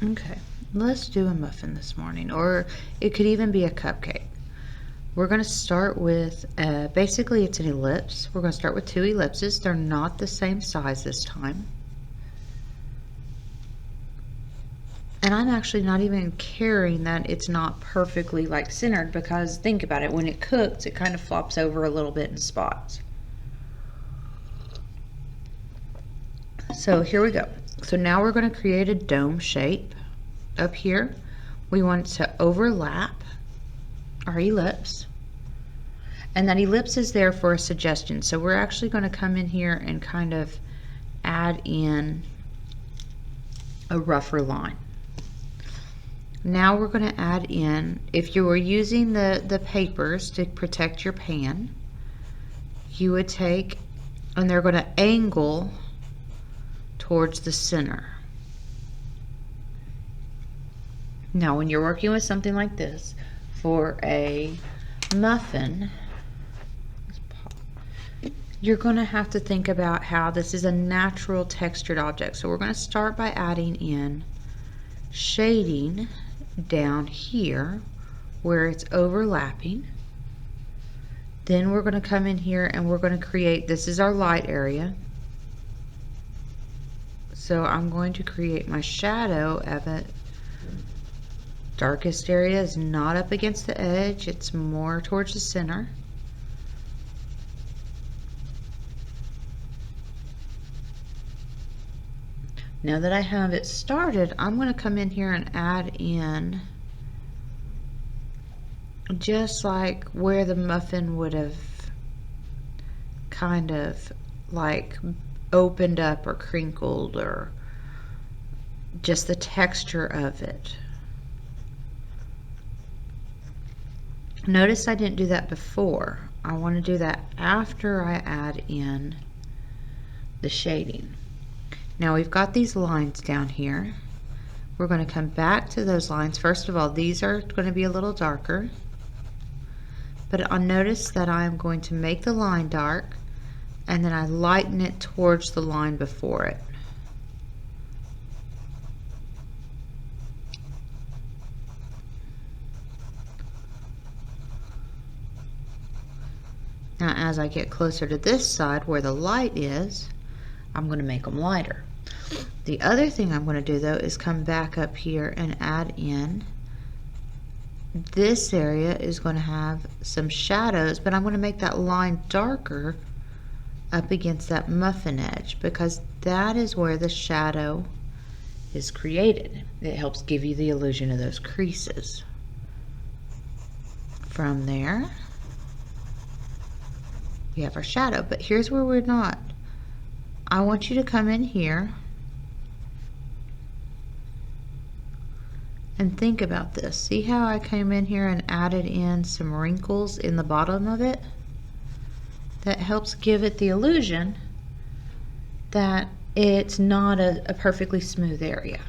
Okay, let's do a muffin this morning, or it could even be a cupcake. We're going to start with, basically it's an ellipse. We're going to start with 2 ellipses. They're not the same size this time. And I'm actually not even caring that it's not perfectly like centered, because think about it, when it cooks, it kind of flops over a little bit in spots. So here we go. So now we're going to create a dome shape up here. We want it to overlap our ellipse, and that ellipse is there for a suggestion. So we're actually going to come in here and kind of add in a rougher line. Now we're going to add in, if you were using the papers to protect your pan, you would take, and they're going to angle towards the center. Now when you're working with something like this for a muffin, you're going to have to think about how this is a natural textured object. So we're going to start by adding in shading down here where it's overlapping. Then we're going to come in here and we're going to create, this is our light area. So I'm going to create my shadow of it. Darkest area is not up against the edge, it's more towards the center. Now that I have it started, I'm going to come in here and add in just like where the muffin would have kind of like opened up or crinkled, or just the texture of it. Notice I didn't do that before. I want to do that after I add in the shading. Now we've got these lines down here. We're going to come back to those lines. First of all, these are going to be a little darker, but I'll notice that I'm going to make the line dark and then I lighten it towards the line before it. Now as I get closer to this side where the light is, I'm going to make them lighter. The other thing I'm going to do though is come back up here and add in, this area is going to have some shadows, but I'm going to make that line darker up against that muffin edge, because that is where the shadow is created. It helps give you the illusion of those creases. From there we have our shadow, but here's where we're not. I want you to come in here and think about this. See how I came in here and added in some wrinkles in the bottom of it? That helps give it the illusion that it's not a perfectly smooth area.